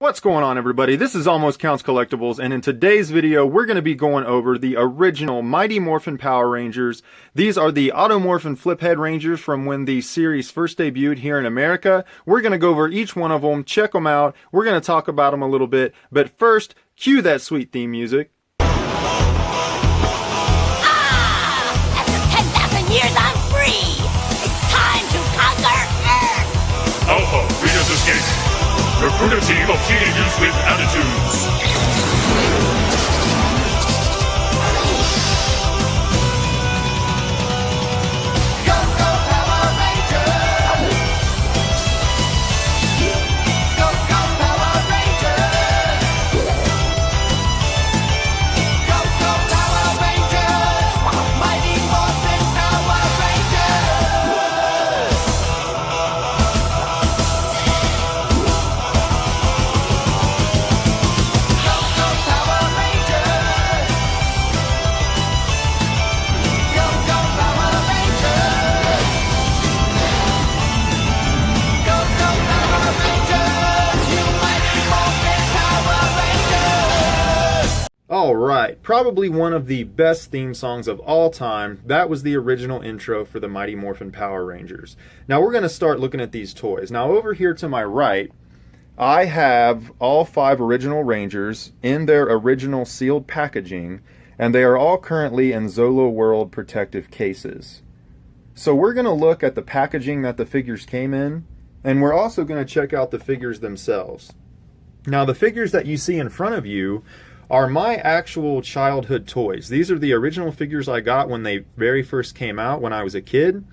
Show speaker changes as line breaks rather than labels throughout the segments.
What's going on, everybody? This is Almost Counts Collectibles, and in today's video we're going to be going over the original Mighty Morphin Power Rangers. These are the Automorphin Fliphead Rangers from when the series first debuted here in America. We're going to go over each one of them, check them out, we're going to talk about them a little bit, but first, cue that sweet theme music.
After 10,000 years I'm free! It's time to conquer Earth!
Alpha, Readers Escape! Recruit a team of teenagers with attitudes!
Go, go, Power Rangers! Go, go, Power Rangers! Go, go, Power Rangers! Mighty Morphin Power Rangers! Go, go, Power Rangers! Go, go, Power Rangers! Go, go, Power Rangers! You mighty Morphin Power Rangers!
Alright, probably one of the best theme songs of all time. That was the original intro for the Mighty Morphin Power Rangers. Now we're going to start looking at these toys. Now over here to my right, I have all 5 original Rangers in their original sealed packaging, and they are all currently in Zolo World protective cases. So we're going to look at the packaging that the figures came in, and we're also going to check out the figures themselves. Now the figures that you see in front of you are my actual childhood toys. These are the original figures I got when they very first came out when I was a kid,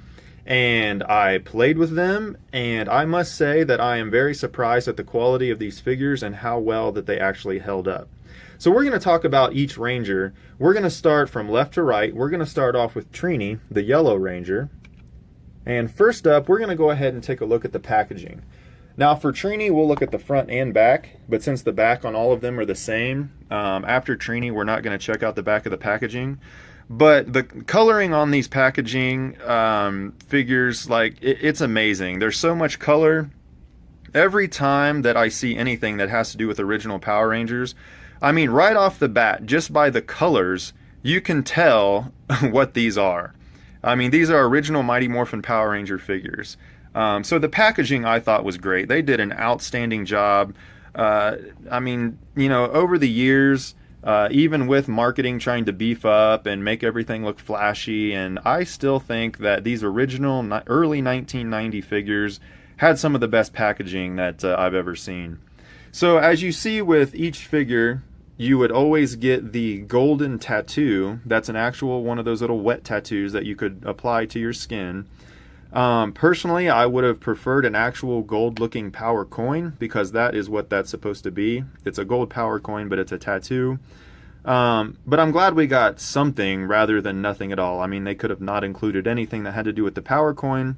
and I played with them, and I must say that I am very surprised at the quality of these figures and how well that they actually held up. So we're going to talk about each Ranger. We're going to start from left to right. We're going to start off with Trini, the Yellow Ranger. And first up, we're going to go ahead and take a look at the packaging. Now for Trini, we'll look at the front and back, but since the back on all of them are the same, after Trini, we're not going to check out the back of the packaging. But the coloring on these packaging figures, like, it's amazing. There's so much color. Every time that I see anything that has to do with original Power Rangers, I mean, right off the bat, just by the colors, you can tell what these are. I mean, these are original Mighty Morphin Power Ranger figures. So the packaging I thought was great. They did an outstanding job. I mean, you know, over the years, even with marketing trying to beef up and make everything look flashy, and I still think that these original early 1990 figures had some of the best packaging that I've ever seen. So as you see with each figure, you would always get the golden tattoo. That's an actual one of those little wet tattoos that you could apply to your skin. Personally, I would have preferred an actual gold looking power coin, because that is what that's supposed to be. It's a gold power coin, but it's a tattoo. But I'm glad we got something rather than nothing at all. I mean, they could have not included anything that had to do with the power coin.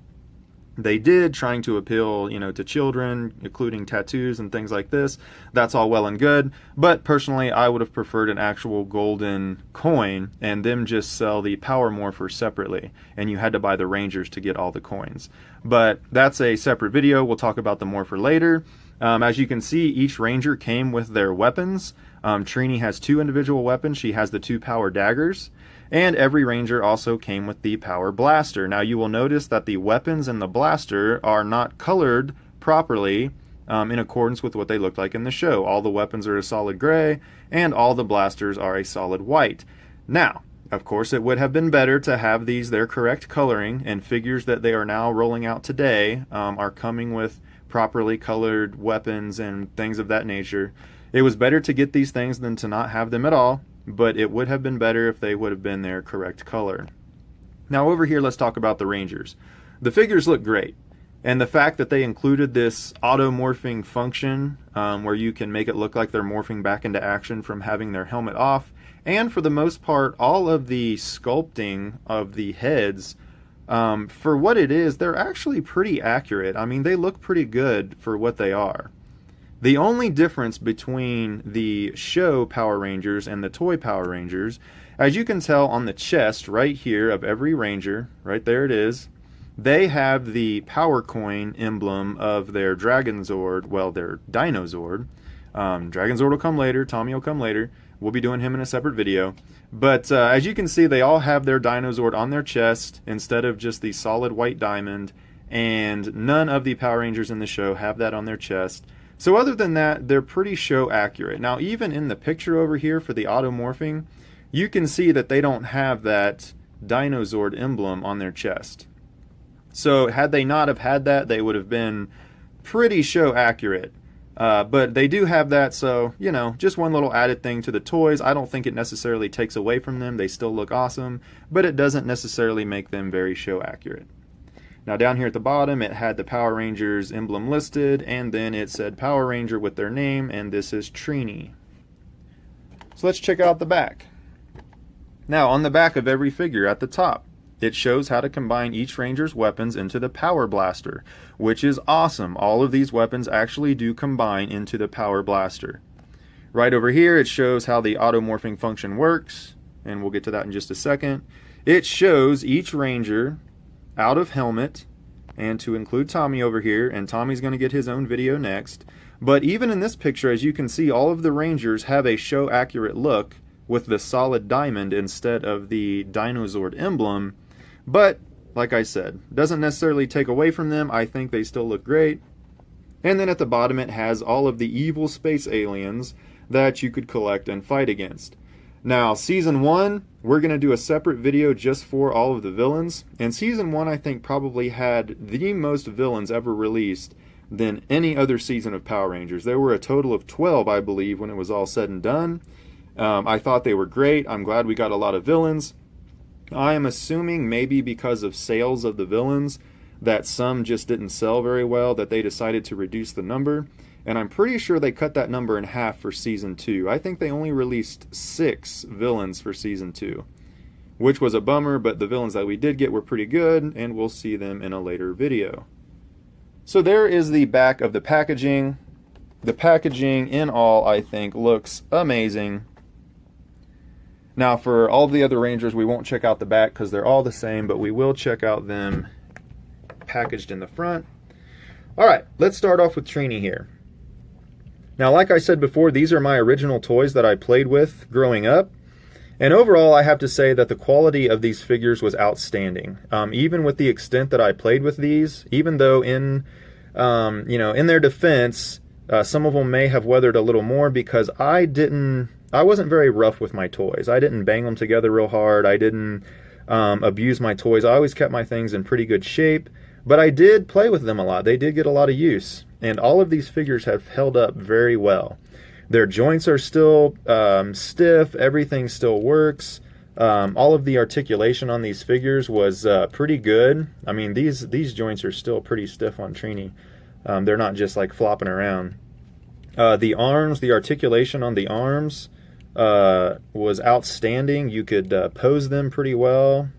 They did, trying to appeal, you know, to children, including tattoos and things like this. That's all well and good. But personally, I would have preferred an actual golden coin and them just sell the Power Morpher separately. And you had to buy the Rangers to get all the coins. But that's a separate video. We'll talk about the Morpher later. As you can see, each Ranger came with their weapons. Trini has 2 individual weapons. She has the 2 power daggers. And every Ranger also came with the Power Blaster. Now you will notice that the weapons and the blaster are not colored properly in accordance with what they looked like in the show. All the weapons are a solid gray, and all the blasters are a solid white. Now, of course, it would have been better to have these their correct coloring, and figures that they are now rolling out today are coming with properly colored weapons and things of that nature. It was better to get these things than to not have them at all, but it would have been better if they would have been their correct color. Now over here, let's talk about the Rangers. The figures look great, and the fact that they included this auto-morphing function where you can make it look like they're morphing back into action from having their helmet off, and for the most part, all of the sculpting of the heads, for what it is, they're actually pretty accurate. I mean, they look pretty good for what they are. The only difference between the show Power Rangers and the toy Power Rangers, as you can tell on the chest right here of every Ranger, right there it is, they have the power coin emblem of their Dragon Zord, well, their Dino Zord, Dragonzord will come later. Tommy will come later. We'll be doing him in a separate video. But as you can see, they all have their Dinozord on their chest instead of just the solid white diamond. And none of the Power Rangers in the show have that on their chest. So other than that, they're pretty show accurate. Now, even in the picture over here for the automorphing, you can see that they don't have that Dinozord emblem on their chest. So had they not have had that, they would have been pretty show accurate. But they do have that, so, you know, just one little added thing to the toys. I don't think it necessarily takes away from them. They still look awesome, but it doesn't necessarily make them very show accurate. Now down here at the bottom, it had the Power Rangers emblem listed, and then it said Power Ranger with their name, and this is Trini. So let's check out the back. Now on the back of every figure at the top, it shows how to combine each Ranger's weapons into the Power Blaster, which is awesome. All of these weapons actually do combine into the Power Blaster. Right over here, it shows how the automorphing function works, and we'll get to that in just a second. It shows each Ranger out of helmet, and to include Tommy over here, and Tommy's going to get his own video next. But even in this picture, as you can see, all of the Rangers have a show accurate look with the solid diamond instead of the Dinozord emblem. But, like I said, doesn't necessarily take away from them. I think they still look great. And then at the bottom it has all of the evil space aliens that you could collect and fight against. Now, Season 1, we're going to do a separate video just for all of the villains. And Season 1, I think, probably had the most villains ever released than any other season of Power Rangers. There were a total of 12, I believe, when it was all said and done. I thought they were great. I'm glad we got a lot of villains. I am assuming maybe because of sales of the villains that some just didn't sell very well, that they decided to reduce the number. And I'm pretty sure they cut that number in half for Season 2. I think they only released 6 villains for Season 2, which was a bummer, but the villains that we did get were pretty good, and we'll see them in a later video. So there is the back of the packaging. The packaging in all, I think, looks amazing. Now, for all the other Rangers, we won't check out the back because they're all the same, but we will check out them packaged in the front. All right, let's start off with Trini here. Now, like I said before, these are my original toys that I played with growing up. And overall, I have to say that the quality of these figures was outstanding. Even with the extent that I played with these, even though in their defense, some of them may have weathered a little more because I wasn't very rough with my toys. I didn't bang them together real hard. I didn't abuse my toys. I always kept my things in pretty good shape, but I did play with them a lot. They did get a lot of use, and all of these figures have held up very well. Their joints are still stiff. Everything still works. All of the articulation on these figures was pretty good. I mean, these joints are still pretty stiff on Trini. They're not just like flopping around. The arms, the articulation on the arms was outstanding. You could pose them pretty well.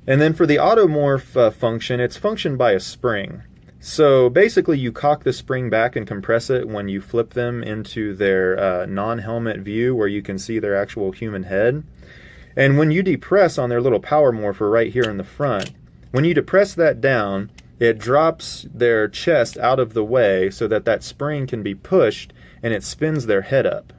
And then for the automorph function, it's functioned by a spring. So basically you cock the spring back and compress it when you flip them into their non-helmet view where you can see their actual human head. And when you depress on their little power morpher right here in the front, when you depress that down, it drops their chest out of the way so that that spring can be pushed and it spins their head up.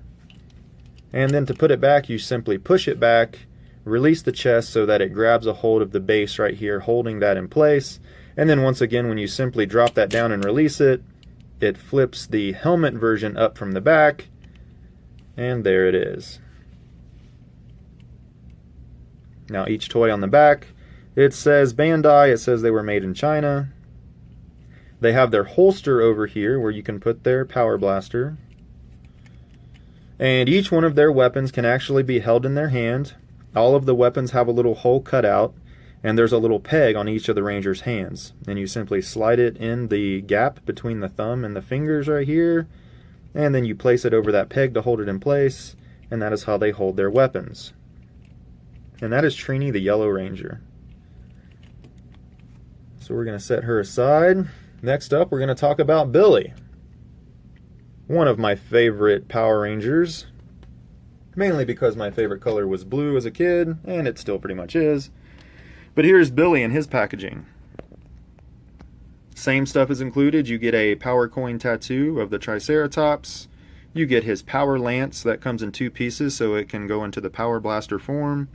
And then to put it back, you simply push it back, release the chest so that it grabs a hold of the base right here, holding that in place. And then once again, when you simply drop that down and release it, it flips the helmet version up from the back, and there it is. Now each toy on the back, it says Bandai, it says they were made in China. They have their holster over here where you can put their power blaster. And each one of their weapons can actually be held in their hand. All of the weapons have a little hole cut out, and there's a little peg on each of the Rangers' hands. And you simply slide it in the gap between the thumb and the fingers right here, and then you place it over that peg to hold it in place, and that is how they hold their weapons. And that is Trini, the Yellow Ranger. So we're going to set her aside. Next up, we're going to talk about Billy. One of my favorite Power Rangers. Mainly because my favorite color was blue as a kid, and it still pretty much is. But here's Billy in his packaging. Same stuff is included. You get a power coin tattoo of the Triceratops. You get his power lance that comes in 2 pieces so it can go into the power blaster form.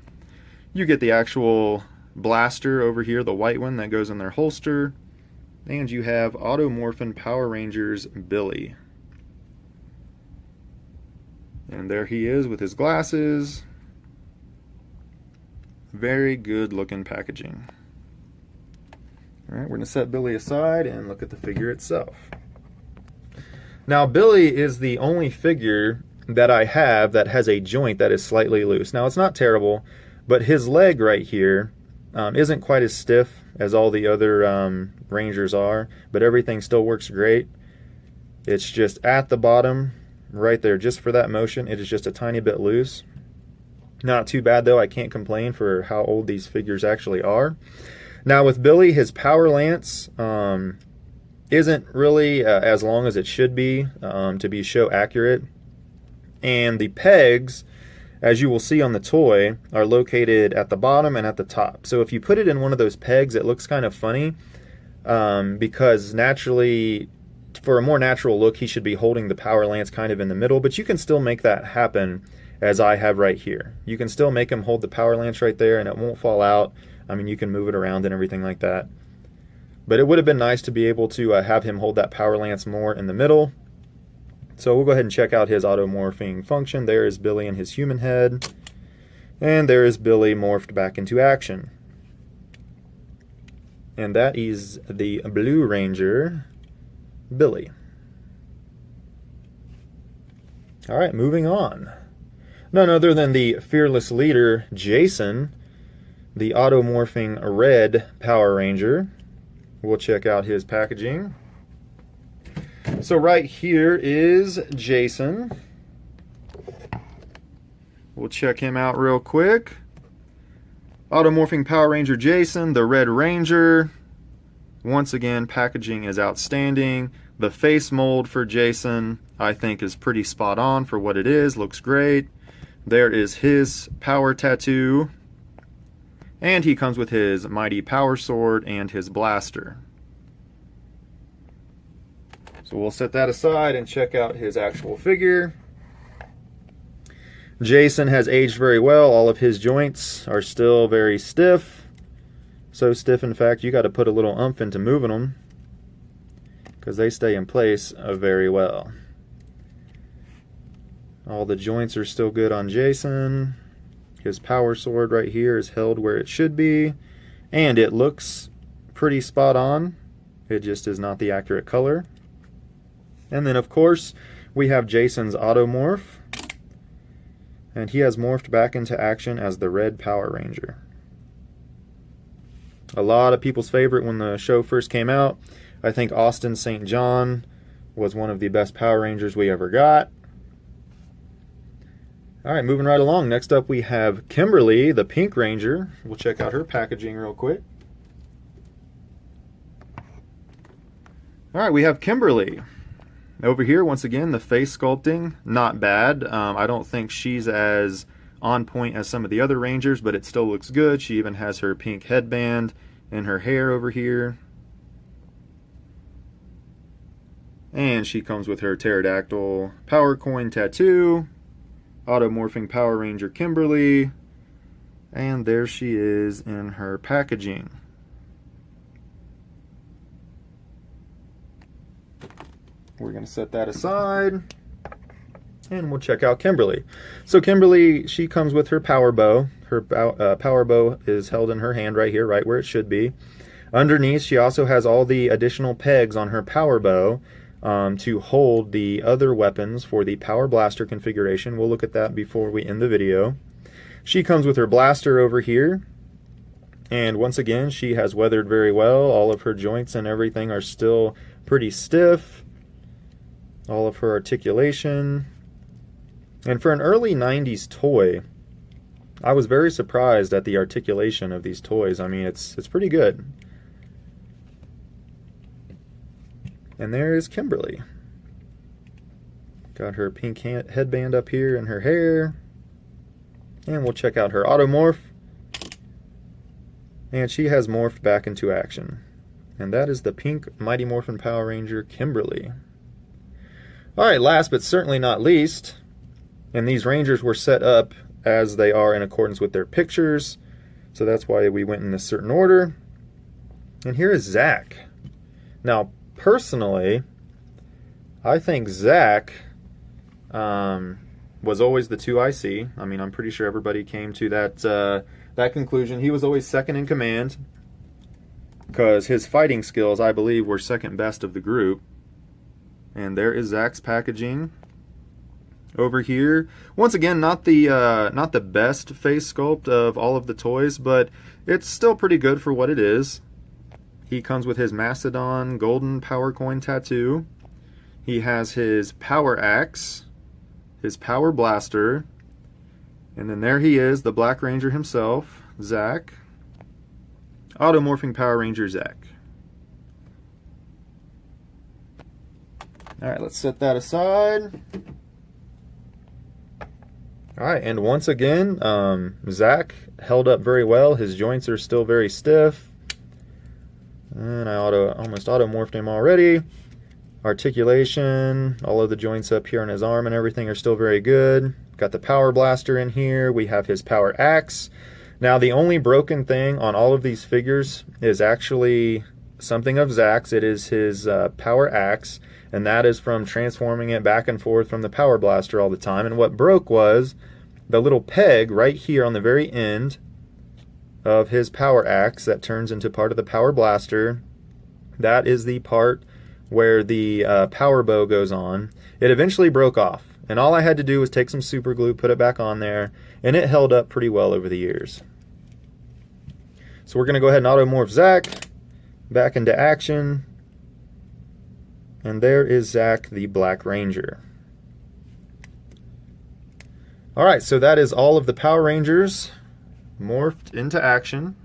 You get the actual blaster over here, the white one that goes in their holster. And you have Auto Morphin Power Rangers Billy. And there he is with his glasses. Very good looking packaging. Alright, we're going to set Billy aside and look at the figure itself. Now, Billy is the only figure that I have that has a joint that is slightly loose. Now, it's not terrible, but his leg right here isn't quite as stiff as all the other Rangers are, but everything still works great. It's just at the bottom, right there, just for that motion, it is just a tiny bit loose. Not too bad, though. I can't complain for how old these figures actually are. Now, with Billy, his power lance isn't really as long as it should be to be show accurate. And the pegs, as you will see on the toy, are located at the bottom and at the top. So if you put it in one of those pegs, it looks kind of funny because naturally, for a more natural look, he should be holding the power lance kind of in the middle, but you can still make that happen as I have right here. You can still make him hold the power lance right there and it won't fall out. I mean, you can move it around and everything like that. But it would have been nice to be able to have him hold that power lance more in the middle. So we'll go ahead and check out his auto-morphing function. There is Billy in his human head. And there is Billy morphed back into action. And that is the Blue Ranger, Billy. Alright, moving on. None other than the fearless leader, Jason, the auto-morphing red Power Ranger. We'll check out his packaging. So right here is Jason. We'll check him out real quick. Auto-morphing Power Ranger Jason, the Red Ranger. Once again, packaging is outstanding. The face mold for Jason, I think, is pretty spot on for what it is. Looks great. There is his power tattoo. And he comes with his mighty power sword and his blaster. So we'll set that aside and check out his actual figure. Jason has aged very well. All of his joints are still very stiff. So stiff, in fact, you got to put a little oomph into moving them because they stay in place very well. All the joints are still good on Jason. His power sword right here is held where it should be, and it looks pretty spot on. It just is not the accurate color. And then, of course, we have Jason's automorph, and he has morphed back into action as the Red Power Ranger. A lot of people's favorite when the show first came out. I think Austin St. John was one of the best Power Rangers we ever got. Alright, moving right along. Next up we have Kimberly, the Pink Ranger. We'll check out her packaging real quick. Alright, we have Kimberly. Over here, once again, the face sculpting, not bad. I don't think she's as on point as some of the other Rangers, but it still looks good. She even has her pink headband and her hair over here. And she comes with her pterodactyl power coin tattoo. Auto-morphing Power Ranger Kimberly, and there she is in her packaging. We're going to set that aside, and we'll check out Kimberly. So Kimberly, she comes with her power bow. Her power bow is held in her hand right here, right where it should be. Underneath, she also has all the additional pegs on her power bow to hold the other weapons for the Power Blaster configuration. We'll look at that before we end the video. She comes with her blaster over here. And once again, she has weathered very well. All of her joints and everything are still pretty stiff. All of her articulation. And for an early 90s toy, I was very surprised at the articulation of these toys. I mean, it's pretty good. And there is Kimberly. Got her pink headband up here and her hair. And we'll check out her automorph. And she has morphed back into action. And that is the pink Mighty Morphin Power Ranger, Kimberly. Alright, last but certainly not least, and these Rangers were set up as they are in accordance with their pictures, so that's why we went in a certain order. And here is Zack. Now, personally, I think Zack was always the 2IC. I mean, I'm pretty sure everybody came to that conclusion. He was always second in command because his fighting skills, I believe, were second best of the group. And there is Zack's packaging. Over here, once again, not the best face sculpt of all of the toys, but it's still pretty good for what it is. He comes with his Mastodon golden power coin tattoo. He has his power axe, his power blaster, and then there he is, the Black Ranger himself, Zack. Automorphing Power Ranger Zack. Alright, let's set that aside. Alright, and once again, Zack held up very well. His joints are still very stiff. And I almost automorphed him already. Articulation, all of the joints up here on his arm and everything are still very good. Got the power blaster in here. We have his power axe. Now, the only broken thing on all of these figures is actually something of Zack's. It is his power axe, and that is from transforming it back and forth from the power blaster all the time. And what broke was the little peg right here on the very end of his power axe that turns into part of the power blaster. That is the part where the power bow goes on. It eventually broke off, and all I had to do was take some super glue, put it back on there, and it held up pretty well over the years. So we're going to go ahead and automorph Zack back into action, and there is Zack the Black Ranger. Alright, so that is all of the Power Rangers morphed into action.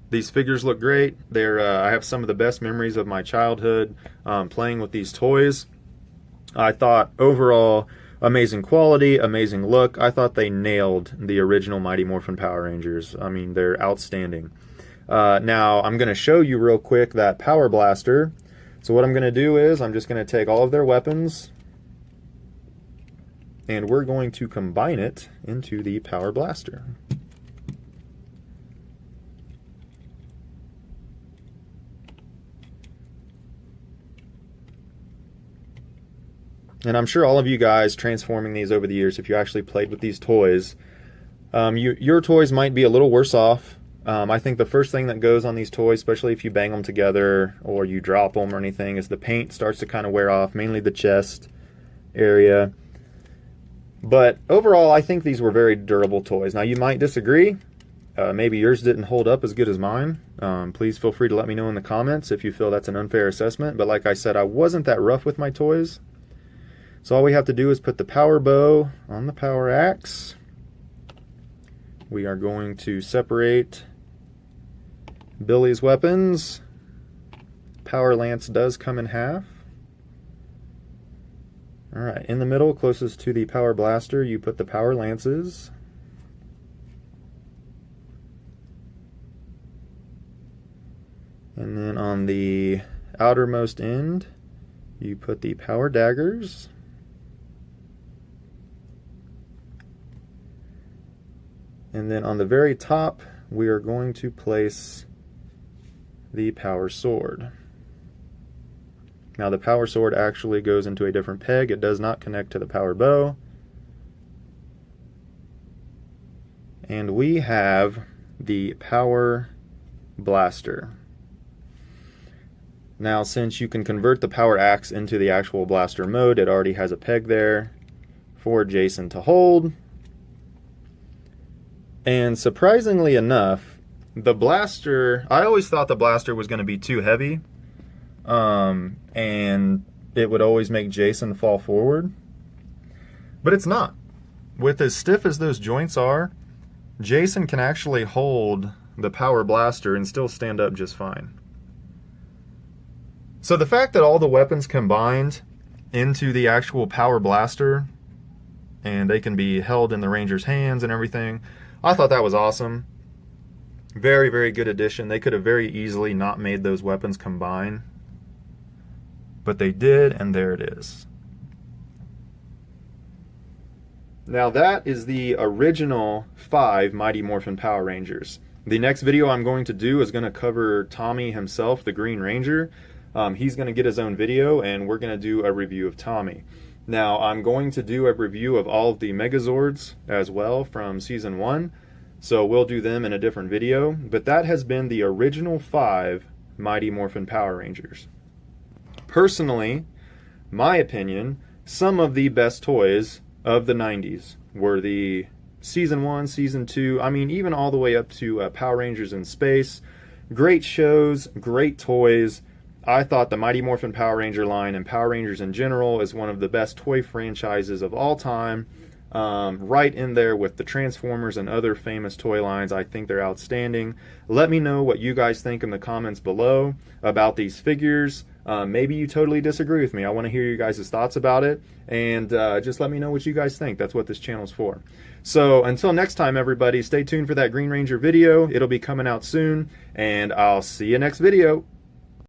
These figures look great. I have some of the best memories of my childhood playing with these toys. I thought overall, amazing quality, amazing look. I thought they nailed the original Mighty Morphin Power Rangers. I mean, they're outstanding. Now, I'm going to show you real quick that Power Blaster. So what I'm going to do is I'm just going to take all of their weapons and we're going to combine it into the Power Blaster. And I'm sure all of you guys transforming these over the years, if you actually played with these toys, your toys might be a little worse off. I think the first thing that goes on these toys, especially if you bang them together or you drop them or anything, is the paint starts to kind of wear off, mainly the chest area. But overall, I think these were very durable toys. Now, you might disagree. Maybe yours didn't hold up as good as mine. Please feel free to let me know in the comments if you feel that's an unfair assessment. But like I said, I wasn't that rough with my toys. So all we have to do is put the power bow on the power axe. We are going to separate Billy's weapons. Power lance does come in half. Alright, in the middle, closest to the power blaster, you put the power lances. And then on the outermost end, you put the power daggers. And then on the very top, we are going to place the power sword. Now the power sword actually goes into a different peg. It does not connect to the power bow. And we have the power blaster. Now, since you can convert the power axe into the actual blaster mode, it already has a peg there for Jason to hold. And surprisingly enough, the blaster, I always thought the blaster was going to be too heavy, and it would always make Jason fall forward. But it's not. With as stiff as those joints are, Jason can actually hold the power blaster and still stand up just fine. So the fact that all the weapons combined into the actual power blaster, and they can be held in the Ranger's hands and everything, I thought that was awesome. Very, very good addition. They could have very easily not made those weapons combine, but they did, and there it is. Now that is the original 5 Mighty Morphin Power Rangers. The next video I'm going to do is going to cover Tommy himself, the Green Ranger. He's going to get his own video, and we're going to do a review of Tommy. Now I'm going to do a review of all of the Megazords as well from Season 1. So we'll do them in a different video. But that has been the original 5 Mighty Morphin Power Rangers. Personally, my opinion, some of the best toys of the 90s were the Season 1, Season 2, I mean even all the way up to Power Rangers in Space. Great shows, great toys. I thought the Mighty Morphin Power Ranger line and Power Rangers in general is one of the best toy franchises of all time. Right in there with the Transformers and other famous toy lines. I think they're outstanding. Let me know what you guys think in the comments below about these figures. Maybe you totally disagree with me. I want to hear you guys' thoughts about it, and just let me know what you guys think. That's what this channel's for. So until next time, everybody, stay tuned for that Green Ranger video. It'll be coming out soon, and I'll see you next video.